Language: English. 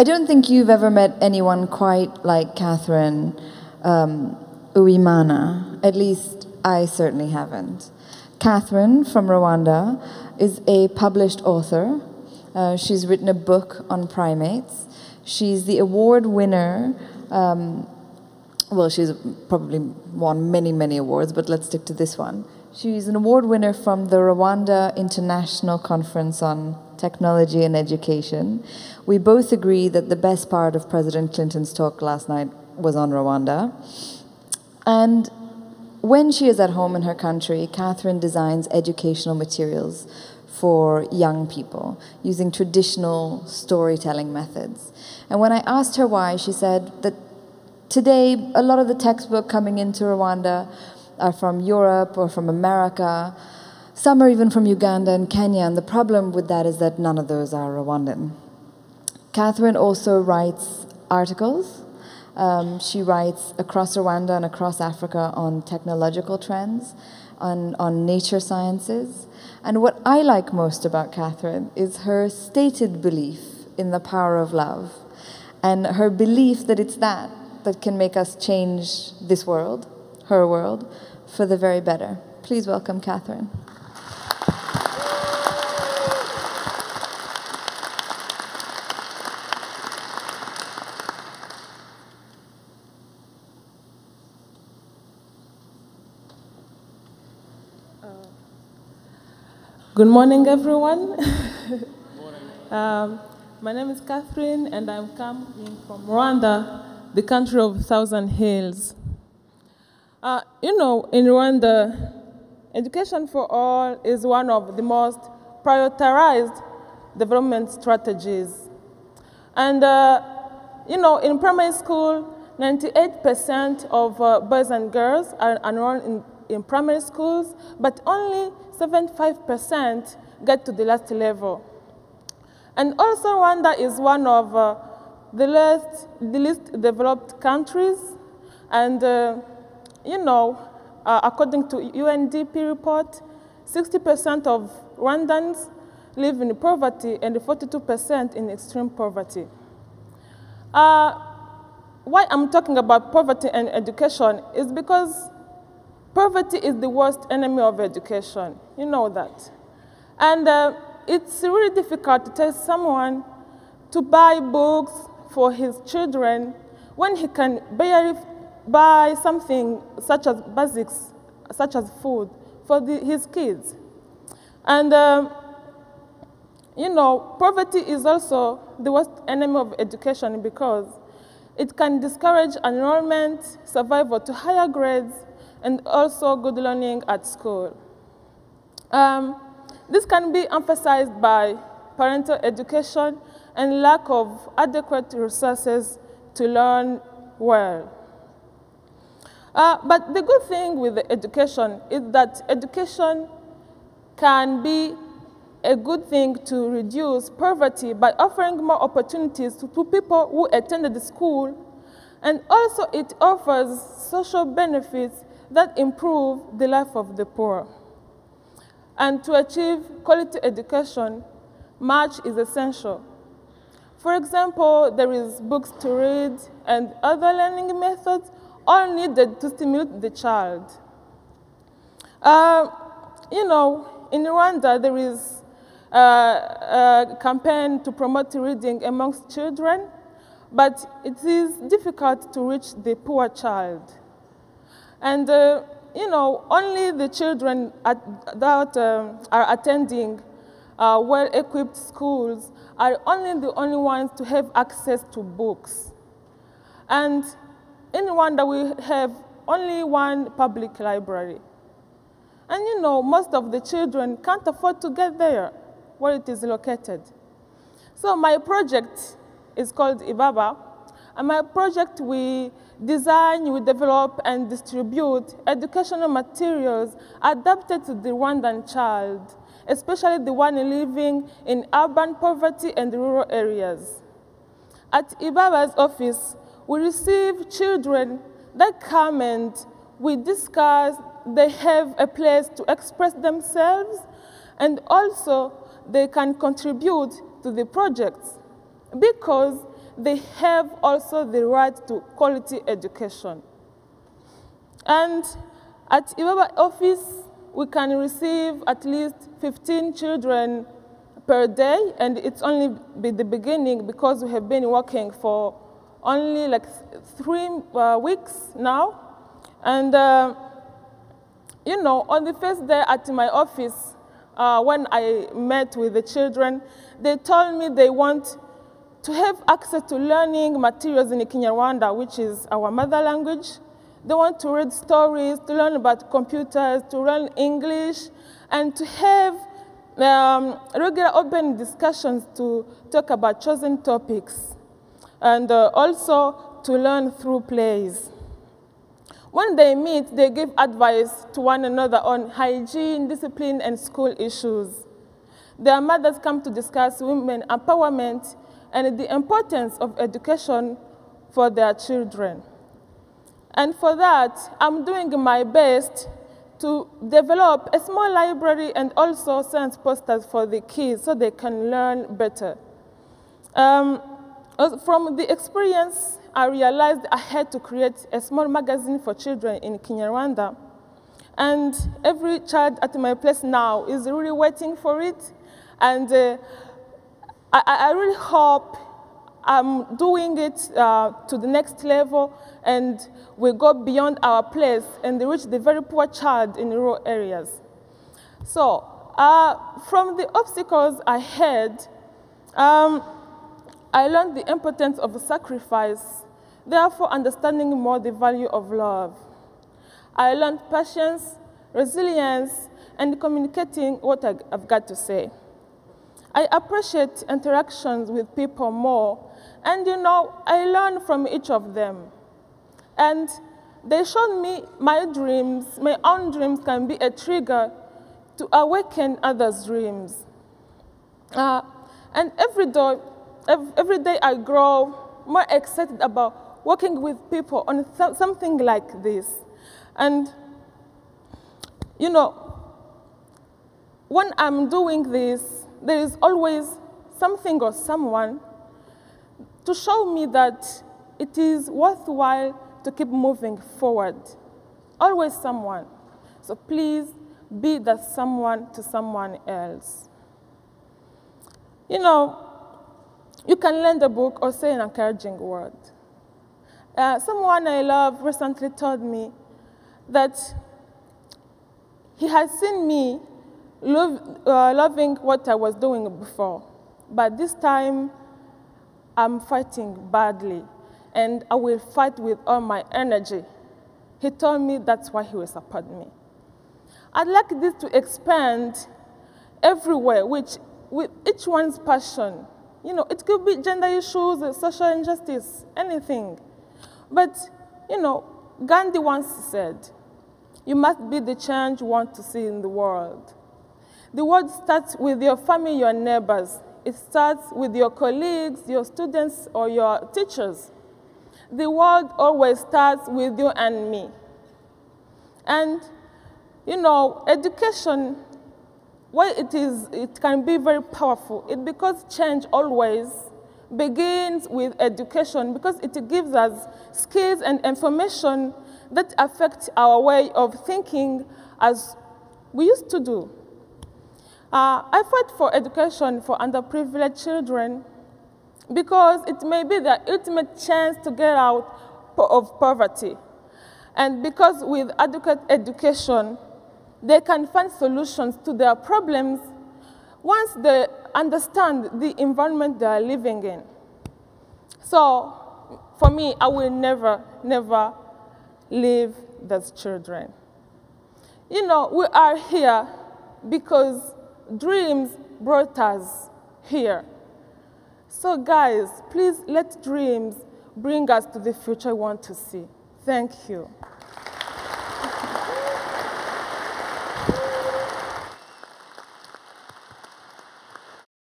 I don't think you've ever met anyone quite like Catherine Uwimana. At least I certainly haven't. Catherine from Rwanda is a published author. She's written a book on primates. She's the award winner. Well, she's probably won many, many awards, but let's stick to this one. She's an award winner from the Rwanda International Conference on Technology and Education. We both agree that the best part of President Clinton's talk last night was on Rwanda. And when she is at home in her country, Catherine designs educational materials for young people using traditional storytelling methods. And when I asked her why, she said that today, a lot of the textbooks coming into Rwanda are from Europe or from America. Some are even from Uganda and Kenya, and the problem with that is that none of those are Rwandan. Catherine also writes articles. She writes across Rwanda and across Africa on technological trends, on nature sciences. And what I like most about Catherine is her stated belief in the power of love, and her belief that it's that can make us change this world, her world, for the very better. Please welcome Catherine. Good morning, everyone. My name is Catherine, and I'm coming from Rwanda, the country of 1,000 hills. You know, in Rwanda, education for all is one of the most prioritized development strategies. And, you know, in primary school, 98% of boys and girls are enrolled in primary schools, but only 75% get to the last level. And also, Rwanda is one of the least developed countries, and you know, according to UNDP report, 60% of Rwandans live in poverty and 42% in extreme poverty. Why I'm talking about poverty and education is because poverty is the worst enemy of education. You know that. And it's really difficult to tell someone to buy books for his children when he can barely buy something such as basics, such as food, for his kids. And, you know, poverty is also the worst enemy of education because it can discourage enrollment, survival to higher grades, and also good learning at school. This can be emphasized by parental education and lack of adequate resources to learn well. But the good thing with the education is that education can be a good thing to reduce poverty by offering more opportunities to people who attended the school, and also it offers social benefits that improve the life of the poor. And to achieve quality education, much is essential. For example, there is books to read and other learning methods, all needed to stimulate the child. You know, in Rwanda, there is a campaign to promote reading amongst children, but it is difficult to reach the poor child. And, you know, only the children that are attending well-equipped schools are the only ones to have access to books. And in Rwanda, we have only one public library. And, you know, most of the children can't afford to get there where it is located. So my project is called IBABA. And my project, we design, we develop, and distribute educational materials adapted to the Rwandan child, especially the one living in urban poverty and rural areas. At IBABA's office, we receive children that come and we discuss, they have a place to express themselves, and also they can contribute to the projects because they have also the right to quality education. And at Ibaba office, we can receive at least 15 children per day, and it's only the beginning because we have been working for only like 3 weeks now. And you know, on the first day at my office, when I met with the children, they told me they want to have access to learning materials in Kinyarwanda, which is our mother language. They want to read stories, to learn about computers, to learn English, and to have regular open discussions to talk about chosen topics, and also to learn through plays. When they meet, they give advice to one another on hygiene, discipline, and school issues. Their mothers come to discuss women empowerment and the importance of education for their children. And for that, I'm doing my best to develop a small library and also science posters for the kids so they can learn better. From the experience, I realized I had to create a small magazine for children in Kinyarwanda. And every child at my place now is really waiting for it. And I really hope I'm doing it to the next level, and we go beyond our place and reach the very poor child in rural areas. So from the obstacles I had, I learned the importance of sacrifice, therefore understanding more the value of love. I learned patience, resilience, and communicating what I've got to say. I appreciate interactions with people more, and you know, I learn from each of them. And they showed me my dreams, my own dreams can be a trigger to awaken others' dreams. And every day I grow more excited about working with people on something like this. And you know, when I'm doing this, there is always something or someone to show me that it is worthwhile to keep moving forward. Always someone. So please be that someone to someone else. You know, you can lend a book or say an encouraging word. Someone I love recently told me that he has seen me loving what I was doing before, but this time I'm fighting badly, and I will fight with all my energy. He told me that's why he will support me. I'd like this to expand everywhere, with each one's passion. You know, it could be gender issues, social injustice, anything. But, you know, Gandhi once said, you must be the change you want to see in the world. The world starts with your family, your neighbors. It starts with your colleagues, your students, or your teachers. The world always starts with you and me. And, you know, education, while it can be very powerful, because change always begins with education, because it gives us skills and information that affect our way of thinking as we used to do. I fight for education for underprivileged children because it may be the ultimate chance to get out of poverty. And because with adequate education, they can find solutions to their problems once they understand the environment they are living in. So, for me, I will never, never leave those children. You know, we are here because dreams brought us here. So guys, please let dreams bring us to the future we want to see. Thank you.